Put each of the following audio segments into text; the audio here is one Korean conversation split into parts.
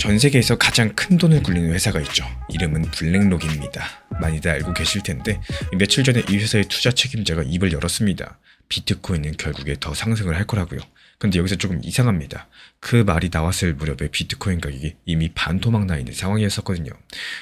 전 세계에서 가장 큰 돈을 굴리는 회사가 있죠. 이름은 블랙록입니다. 많이들 알고 계실 텐데 며칠 전에 이 회사의 투자 책임자가 입을 열었습니다. 비트코인은 결국에 더 상승을 할 거라고요. 근데 여기서 조금 이상합니다. 그 말이 나왔을 무렵에 비트코인 가격이 이미 반토막 나 있는 상황이었었거든요.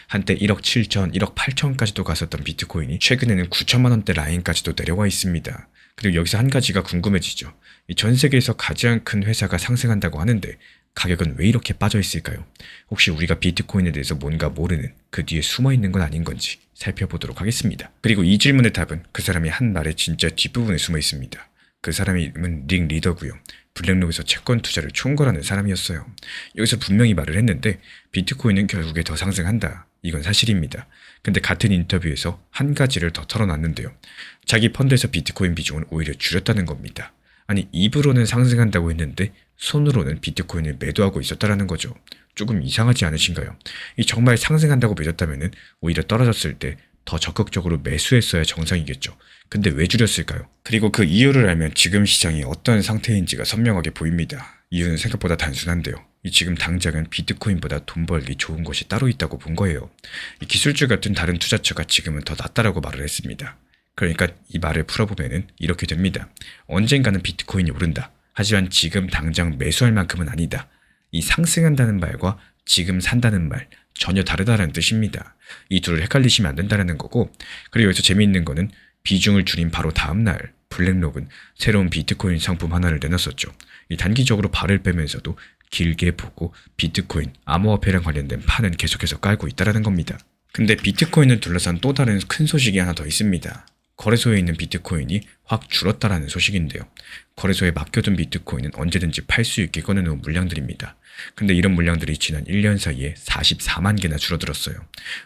한때 1억 7천, 1억 8천까지도 갔었던 비트코인이 최근에는 9천만 원대 라인까지도 내려와 있습니다. 그리고 여기서 한 가지가 궁금해지죠. 전 세계에서 가장 큰 회사가 상승한다고 하는데 가격은 왜 이렇게 빠져 있을까요? 혹시 우리가 비트코인에 대해서 뭔가 모르는 그 뒤에 숨어 있는 건 아닌 건지 살펴보도록 하겠습니다. 그리고 이 질문의 답은 그 사람이 한 말의 진짜 뒷부분에 숨어 있습니다. 그 사람의 이름은 릭 리더고요. 블랙록에서 채권 투자를 총괄하는 사람이었어요. 여기서 분명히 말을 했는데 비트코인은 결국에 더 상승한다. 이건 사실입니다. 근데 같은 인터뷰에서 한 가지를 더 털어놨는데요. 자기 펀드에서 비트코인 비중을 오히려 줄였다는 겁니다. 아니, 입으로는 상승한다고 했는데 손으로는 비트코인을 매도하고 있었다라는 거죠. 조금 이상하지 않으신가요? 이 정말 상승한다고 믿었다면 오히려 떨어졌을 때 더 적극적으로 매수했어야 정상이겠죠. 근데 왜 줄였을까요? 그리고 그 이유를 알면 지금 시장이 어떤 상태인지가 선명하게 보입니다. 이유는 생각보다 단순한데요. 지금 당장은 비트코인보다 돈 벌기 좋은 곳이 따로 있다고 본 거예요. 이 기술주 같은 다른 투자처가 지금은 더 낫다라고 말을 했습니다. 그러니까 이 말을 풀어보면 이렇게 됩니다. 언젠가는 비트코인이 오른다. 하지만 지금 당장 매수할 만큼은 아니다. 이 상승한다는 말과 지금 산다는 말 전혀 다르다는 뜻입니다. 이 둘을 헷갈리시면 안 된다는 거고, 그리고 여기서 재미있는 거는 비중을 줄인 바로 다음날 블랙록은 새로운 비트코인 상품 하나를 내놨었죠. 이 단기적으로 발을 빼면서도 길게 보고 비트코인, 암호화폐랑 관련된 판은 계속해서 깔고 있다는 겁니다. 근데 비트코인을 둘러싼 또 다른 큰 소식이 하나 더 있습니다. 거래소에 있는 비트코인이 확 줄었다라는 소식인데요. 거래소에 맡겨둔 비트코인은 언제든지 팔 수 있게 꺼내놓은 물량들입니다. 근데 이런 물량들이 지난 1년 사이에 44만 개나 줄어들었어요.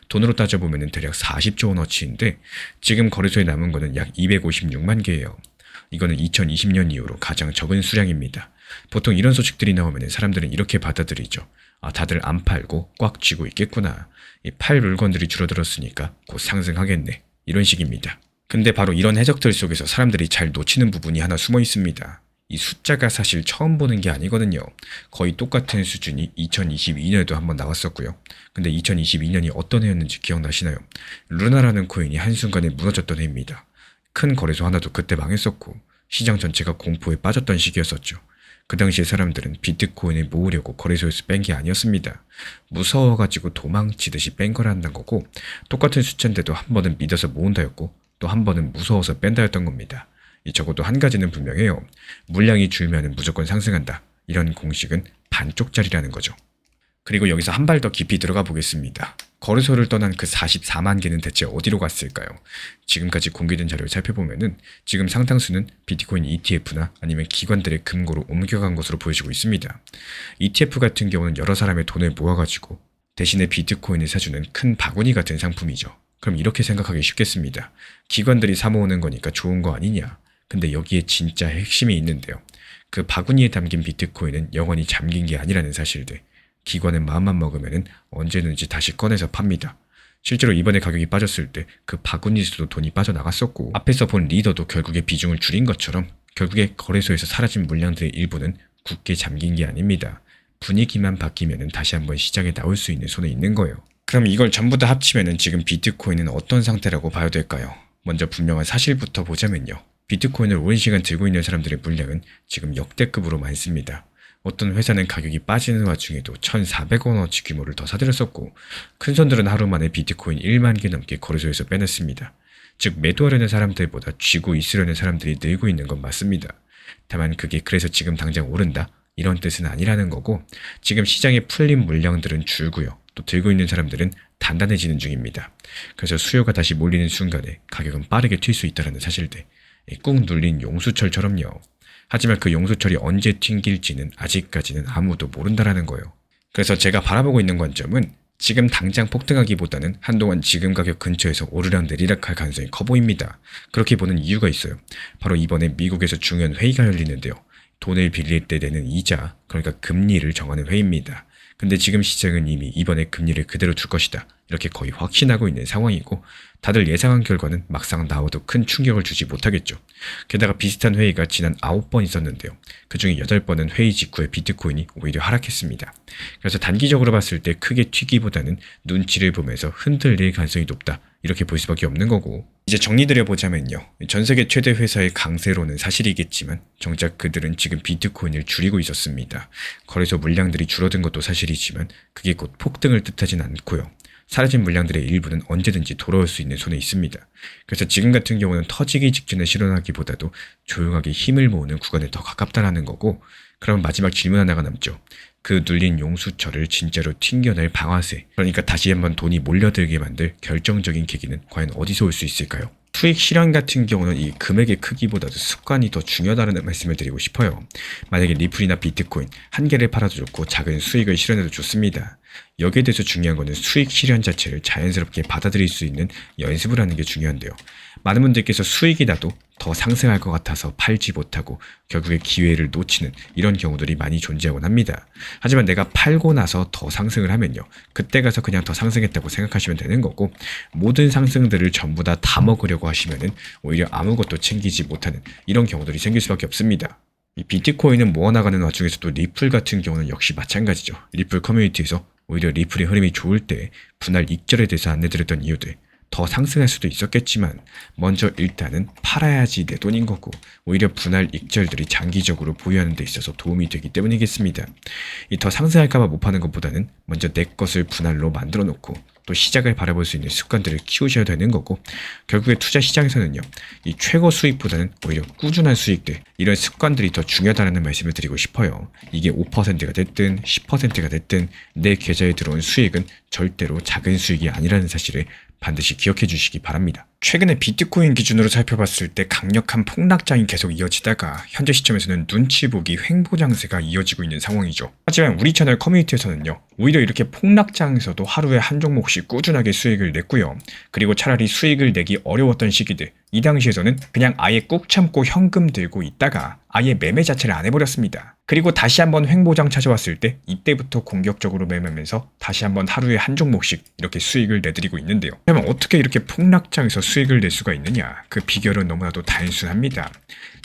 돈으로 따져보면 대략 40조 원어치인데 지금 거래소에 남은 거는 약 256만 개예요. 이거는 2020년 이후로 가장 적은 수량입니다. 보통 이런 소식들이 나오면 사람들은 이렇게 받아들이죠. 아, 다들 안 팔고 꽉 쥐고 있겠구나. 이 팔 물건들이 줄어들었으니까 곧 상승하겠네. 이런 식입니다. 근데 바로 이런 해석들 속에서 사람들이 잘 놓치는 부분이 하나 숨어 있습니다. 이 숫자가 사실 처음 보는 게 아니거든요. 거의 똑같은 수준이 2022년에도 한번 나왔었고요. 근데 2022년이 어떤 해였는지 기억나시나요? 루나라는 코인이 한순간에 무너졌던 해입니다. 큰 거래소 하나도 그때 망했었고 시장 전체가 공포에 빠졌던 시기였었죠. 그 당시에 사람들은 비트코인을 모으려고 거래소에서 뺀 게 아니었습니다. 무서워가지고 도망치듯이 뺀 거란다는 거고, 똑같은 숫자인데도 한 번은 믿어서 모은다였고 또 한 번은 무서워서 뺀다였던 겁니다. 적어도 한 가지는 분명해요. 물량이 줄면 무조건 상승한다. 이런 공식은 반쪽짜리라는 거죠. 그리고 여기서 한 발 더 깊이 들어가 보겠습니다. 거래소를 떠난 그 44만 개는 대체 어디로 갔을까요? 지금까지 공개된 자료를 살펴보면은 지금 상당수는 비트코인 ETF나 아니면 기관들의 금고로 옮겨간 것으로 보여지고 있습니다. ETF 같은 경우는 여러 사람의 돈을 모아가지고 대신에 비트코인을 사주는 큰 바구니 같은 상품이죠. 그럼 이렇게 생각하기 쉽겠습니다. 기관들이 사모으는 거니까 좋은 거 아니냐? 근데 여기에 진짜 핵심이 있는데요. 그 바구니에 담긴 비트코인은 영원히 잠긴 게 아니라는 사실들. 기관은 마음만 먹으면 언제든지 다시 꺼내서 팝니다. 실제로 이번에 가격이 빠졌을 때 그 바구니에서도 돈이 빠져나갔었고, 앞에서 본 리더도 결국에 비중을 줄인 것처럼 결국에 거래소에서 사라진 물량들의 일부는 굳게 잠긴 게 아닙니다. 분위기만 바뀌면 다시 한번 시장에 나올 수 있는 손에 있는 거예요. 그럼 이걸 전부 다 합치면 지금 비트코인은 어떤 상태라고 봐야 될까요? 먼저 분명한 사실부터 보자면요. 비트코인을 오랜 시간 들고 있는 사람들의 물량은 지금 역대급으로 많습니다. 어떤 회사는 가격이 빠지는 와중에도 1,400원어치 규모를 더 사들였었고, 큰 손들은 하루 만에 비트코인 1만 개 넘게 거래소에서 빼냈습니다. 즉 매도하려는 사람들보다 쥐고 있으려는 사람들이 늘고 있는 건 맞습니다. 다만 그게 그래서 지금 당장 오른다? 이런 뜻은 아니라는 거고, 지금 시장에 풀린 물량들은 줄고요. 또 들고 있는 사람들은 단단해지는 중입니다. 그래서 수요가 다시 몰리는 순간에 가격은 빠르게 튈 수 있다는 사실들. 꾹 눌린 용수철처럼요. 하지만 그 용수철이 언제 튕길지는 아직까지는 아무도 모른다라는 거예요. 그래서 제가 바라보고 있는 관점은 지금 당장 폭등하기보다는 한동안 지금 가격 근처에서 오르락 내리락 할 가능성이 커 보입니다. 그렇게 보는 이유가 있어요. 바로 이번에 미국에서 중요한 회의가 열리는데요. 돈을 빌릴 때 내는 이자, 그러니까 금리를 정하는 회의입니다. 근데 지금 시장은 이미 이번에 금리를 그대로 둘 것이다, 이렇게 거의 확신하고 있는 상황이고, 다들 예상한 결과는 막상 나와도 큰 충격을 주지 못하겠죠. 게다가 비슷한 회의가 지난 9번 있었는데요. 그중에 8번은 회의 직후에 비트코인이 오히려 하락했습니다. 그래서 단기적으로 봤을 때 크게 튀기보다는 눈치를 보면서 흔들릴 가능성이 높다, 이렇게 볼 수밖에 없는 거고, 이제 정리드려보자면요. 전세계 최대 회사의 강세로는 사실이겠지만 정작 그들은 지금 비트코인을 줄이고 있었습니다. 거래소 물량들이 줄어든 것도 사실이지만 그게 곧 폭등을 뜻하진 않고요. 사라진 물량들의 일부는 언제든지 돌아올 수 있는 손에 있습니다. 그래서 지금 같은 경우는 터지기 직전에 실현하기보다도 조용하게 힘을 모으는 구간에 더 가깝다라는 거고, 그럼 마지막 질문 하나가 남죠. 그 눌린 용수철을 진짜로 튕겨낼 방아쇠, 그러니까 다시 한번 돈이 몰려들게 만들 결정적인 계기는 과연 어디서 올 수 있을까요? 수익 실현 같은 경우는 이 금액의 크기보다도 습관이 더 중요하다는 말씀을 드리고 싶어요. 만약에 리플이나 비트코인 한 개를 팔아도 좋고 작은 수익을 실현해도 좋습니다. 여기에 대해서 중요한 거는 수익 실현 자체를 자연스럽게 받아들일 수 있는 연습을 하는 게 중요한데요. 많은 분들께서 수익이 나도 더 상승할 것 같아서 팔지 못하고 결국에 기회를 놓치는 이런 경우들이 많이 존재하곤 합니다. 하지만 내가 팔고 나서 더 상승을 하면요, 그때 가서 그냥 더 상승했다고 생각하시면 되는 거고, 모든 상승들을 전부 다 먹으려고 하시면은 오히려 아무것도 챙기지 못하는 이런 경우들이 생길 수밖에 없습니다. 이 비트코인은 모아나가는 와중에서도 리플 같은 경우는 역시 마찬가지죠. 리플 커뮤니티에서 오히려 리플의 흐름이 좋을 때 분할 익절에 대해서 안내드렸던 이유들, 더 상승할 수도 있었겠지만 먼저 일단은 팔아야지 내 돈인 거고, 오히려 분할 익절들이 장기적으로 보유하는 데 있어서 도움이 되기 때문이겠습니다. 이 더 상승할까봐 못 파는 것보다는 먼저 내 것을 분할로 만들어 놓고 또 시작을 바라볼 수 있는 습관들을 키우셔야 되는 거고, 결국에 투자 시장에서는요, 이 최고 수익보다는 오히려 꾸준한 수익들, 이런 습관들이 더 중요하다는 말씀을 드리고 싶어요. 이게 5%가 됐든 10%가 됐든 내 계좌에 들어온 수익은 절대로 작은 수익이 아니라는 사실을 반드시 기억해 주시기 바랍니다. 최근에 비트코인 기준으로 살펴봤을 때 강력한 폭락장이 계속 이어지다가 현재 시점에서는 눈치 보기 횡보장세가 이어지고 있는 상황이죠. 하지만 우리 채널 커뮤니티에서는요, 오히려 이렇게 폭락장에서도 하루에 한 종목씩 꾸준하게 수익을 냈고요. 그리고 차라리 수익을 내기 어려웠던 시기들, 이 당시에서는 그냥 아예 꾹 참고 현금 들고 있다가 아예 매매 자체를 안 해버렸습니다. 그리고 다시 한번 횡보장 찾아왔을 때 이때부터 공격적으로 매매하면서 다시 한번 하루에 한 종목씩 이렇게 수익을 내드리고 있는데요. 그러면 어떻게 이렇게 폭락장에서 수익을 낼 수가 있느냐? 그 비결은 너무나도 단순합니다.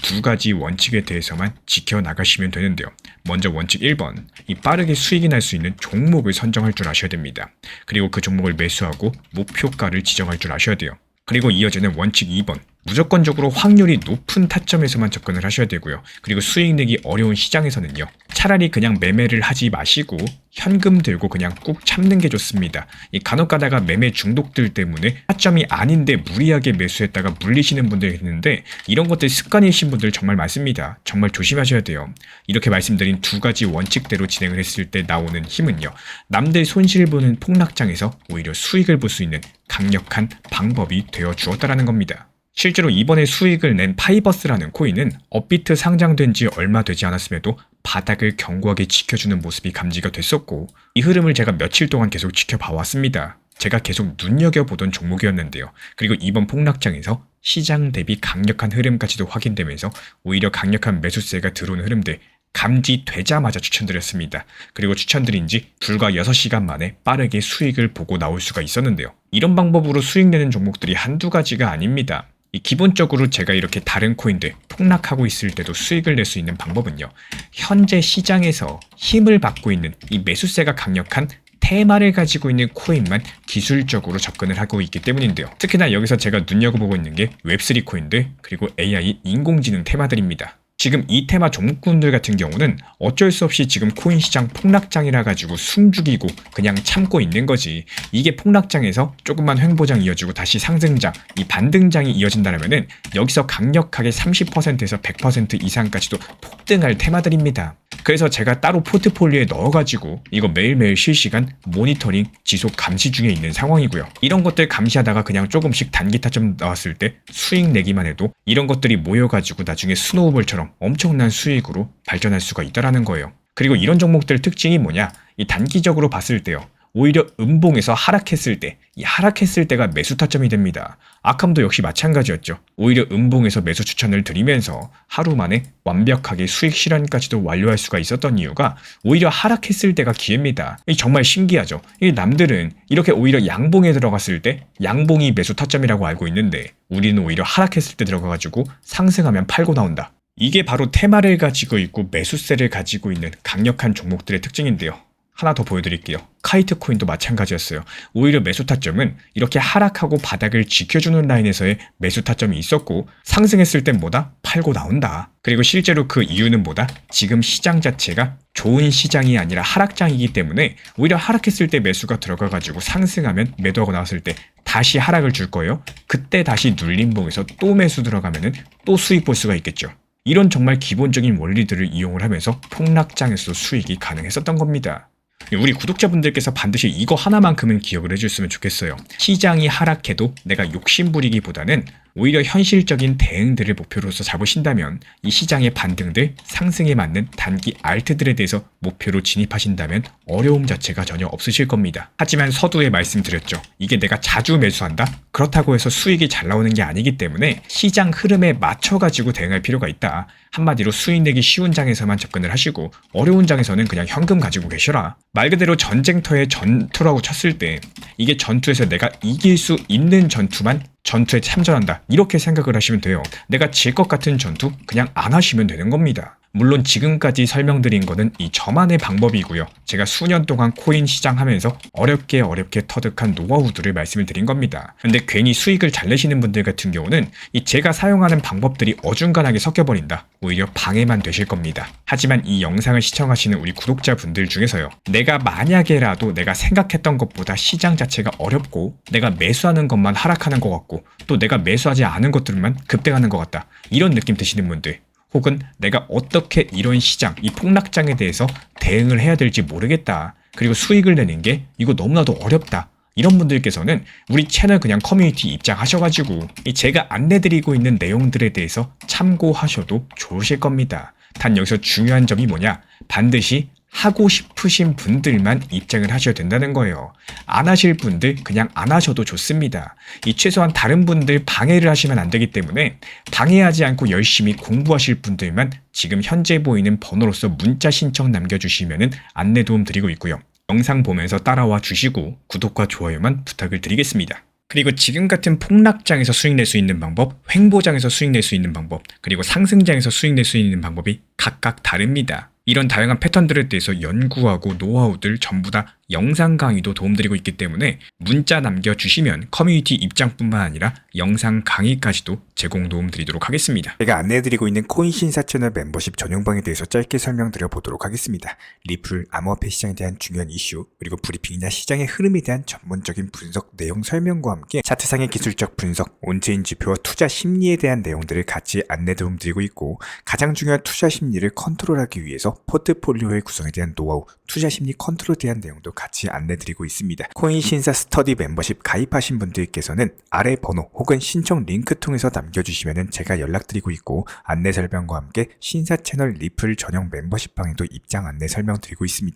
두 가지 원칙에 대해서만 지켜나가시면 되는데요. 먼저 원칙 1번, 이 빠르게 수익이 날 수 있는 종목을 선정할 줄 아셔야 됩니다. 그리고 그 종목을 매수하고 목표가를 지정할 줄 아셔야 돼요. 그리고 이어지는 원칙 2번, 무조건적으로 확률이 높은 타점에서만 접근을 하셔야 되고요. 그리고 수익 내기 어려운 시장에서는요, 차라리 그냥 매매를 하지 마시고 현금 들고 그냥 꾹 참는 게 좋습니다. 이 간혹 가다가 매매 중독들 때문에 타점이 아닌데 무리하게 매수했다가 물리시는 분들이 있는데, 이런 것들 습관이신 분들 정말 많습니다. 정말 조심하셔야 돼요. 이렇게 말씀드린 두 가지 원칙대로 진행을 했을 때 나오는 힘은요, 남들 손실 보는 폭락장에서 오히려 수익을 볼 수 있는 강력한 방법이 되어 주었다라는 겁니다. 실제로 이번에 수익을 낸 파이버스라는 코인은 업비트 상장된 지 얼마 되지 않았음에도 바닥을 견고하게 지켜주는 모습이 감지가 됐었고, 이 흐름을 제가 며칠 동안 계속 지켜봐 왔습니다. 제가 계속 눈여겨보던 종목이었는데요. 그리고 이번 폭락장에서 시장 대비 강력한 흐름까지도 확인되면서 오히려 강력한 매수세가 들어오는 흐름들 감지되자마자 추천드렸습니다. 그리고 추천드린 지 불과 6시간 만에 빠르게 수익을 보고 나올 수가 있었는데요. 이런 방법으로 수익 내는 종목들이 한두 가지가 아닙니다. 기본적으로 제가 이렇게 다른 코인들 폭락하고 있을 때도 수익을 낼 수 있는 방법은요, 현재 시장에서 힘을 받고 있는 이 매수세가 강력한 테마를 가지고 있는 코인만 기술적으로 접근을 하고 있기 때문인데요. 특히나 여기서 제가 눈여겨보고 있는 게 웹3 코인들, 그리고 AI 인공지능 테마들입니다. 지금 이 테마 종목군들 같은 경우는 어쩔 수 없이 지금 코인 시장 폭락장이라 가지고 숨죽이고 그냥 참고 있는 거지, 이게 폭락장에서 조금만 횡보장 이어지고 다시 상승장, 이 반등장이 이어진다면은 여기서 강력하게 30%에서 100% 이상까지도 폭등할 테마들입니다. 그래서 제가 따로 포트폴리오에 넣어가지고 이거 매일매일 실시간 모니터링 지속 감시 중에 있는 상황이고요. 이런 것들 감시하다가 그냥 조금씩 단기 타점 나왔을 때 수익 내기만 해도 이런 것들이 모여가지고 나중에 스노우볼처럼 엄청난 수익으로 발전할 수가 있다라는 거예요. 그리고 이런 종목들 특징이 뭐냐? 이 단기적으로 봤을 때요, 오히려 음봉에서 하락했을 때, 이 하락했을 때가 매수 타점이 됩니다. 아캄도 역시 마찬가지였죠. 오히려 음봉에서 매수 추천을 드리면서 하루 만에 완벽하게 수익 실현까지도 완료할 수가 있었던 이유가 오히려 하락했을 때가 기회입니다. 정말 신기하죠. 남들은 이렇게 오히려 양봉에 들어갔을 때 양봉이 매수 타점이라고 알고 있는데 우리는 오히려 하락했을 때 들어가가지고 상승하면 팔고 나온다. 이게 바로 테마를 가지고 있고 매수세를 가지고 있는 강력한 종목들의 특징인데요. 하나 더 보여드릴게요. 카이트 코인도 마찬가지였어요. 오히려 매수 타점은 이렇게 하락하고 바닥을 지켜주는 라인에서의 매수 타점이 있었고 상승했을 땐 뭐다? 팔고 나온다. 그리고 실제로 그 이유는 뭐다? 지금 시장 자체가 좋은 시장이 아니라 하락장이기 때문에 오히려 하락했을 때 매수가 들어가가지고 상승하면 매도하고 나왔을 때 다시 하락을 줄 거예요. 그때 다시 눌림봉에서 또 매수 들어가면은 또 수익 볼 수가 있겠죠. 이런 정말 기본적인 원리들을 이용을 하면서 폭락장에서 수익이 가능했었던 겁니다. 우리 구독자분들께서 반드시 이거 하나만큼은 기억을 해줬으면 좋겠어요. 시장이 하락해도 내가 욕심부리기보다는 오히려 현실적인 대응들을 목표로서 잡으신다면 이 시장의 반등들, 상승에 맞는 단기 알트들에 대해서 목표로 진입하신다면 어려움 자체가 전혀 없으실 겁니다. 하지만 서두에 말씀드렸죠. 이게 내가 자주 매수한다? 그렇다고 해서 수익이 잘 나오는 게 아니기 때문에 시장 흐름에 맞춰가지고 대응할 필요가 있다. 한마디로 수익 내기 쉬운 장에서만 접근을 하시고 어려운 장에서는 그냥 현금 가지고 계셔라. 말 그대로 전쟁터의 전투라고 쳤을 때 이게 전투에서 내가 이길 수 있는 전투만 전투에 참전한다. 이렇게 생각을 하시면 돼요. 내가 질 것 같은 전투 그냥 안 하시면 되는 겁니다. 물론 지금까지 설명드린 거는 이 저만의 방법이고요. 제가 수년 동안 코인 시장 하면서 어렵게 터득한 노하우들을 말씀을 드린 겁니다. 근데 괜히 수익을 잘 내시는 분들 같은 경우는 이 제가 사용하는 방법들이 어중간하게 섞여버린다. 오히려 방해만 되실 겁니다. 하지만 이 영상을 시청하시는 우리 구독자분들 중에서요. 내가 만약에라도 내가 생각했던 것보다 시장 자체가 어렵고 내가 매수하는 것만 하락하는 것 같고 또 내가 매수하지 않은 것들만 급등하는 것 같다. 이런 느낌 드시는 분들 혹은 내가 어떻게 이런 시장, 이 폭락장에 대해서 대응을 해야 될지 모르겠다. 그리고 수익을 내는 게 이거 너무나도 어렵다. 이런 분들께서는 우리 채널 그냥 커뮤니티 입장하셔가지고 제가 안내드리고 있는 내용들에 대해서 참고하셔도 좋으실 겁니다. 단 여기서 중요한 점이 뭐냐? 반드시 하고 싶으신 분들만 입장을 하셔야 된다는 거예요. 안 하실 분들 그냥 안 하셔도 좋습니다. 이 최소한 다른 분들 방해를 하시면 안 되기 때문에 방해하지 않고 열심히 공부하실 분들만 지금 현재 보이는 번호로서 문자 신청 남겨주시면 안내 도움 드리고 있고요. 영상 보면서 따라와 주시고 구독과 좋아요만 부탁을 드리겠습니다. 그리고 지금 같은 폭락장에서 수익 낼 수 있는 방법, 횡보장에서 수익 낼 수 있는 방법, 그리고 상승장에서 수익 낼 수 있는 방법이 각각 다릅니다. 이런 다양한 패턴들에 대해서 연구하고 노하우들 전부 다 영상 강의도 도움드리고 있기 때문에 문자 남겨주시면 커뮤니티 입장뿐만 아니라 영상 강의까지도 제공 도움드리도록 하겠습니다. 제가 안내해드리고 있는 코인 신사 채널 멤버십 전용방에 대해서 짧게 설명드려 보도록 하겠습니다. 리플, 암호화폐 시장에 대한 중요한 이슈, 그리고 브리핑이나 시장의 흐름에 대한 전문적인 분석 내용 설명과 함께 차트상의 기술적 분석, 온체인 지표와 투자 심리에 대한 내용들을 같이 안내 도움드리고 있고 가장 중요한 투자 심리를 컨트롤하기 위해서 포트폴리오의 구성에 대한 노하우, 투자 심리 컨트롤에 대한 내용도 같이 안내드리고 있습니다. 코인 신사 스터디 멤버십 가입하신 분들께서는 아래 번호 혹은 신청 링크 통해서 남겨주시면 제가 연락드리고 있고 안내 설명과 함께 신사 채널 리플 전용 멤버십 방에도 입장 안내 설명드리고 있습니다.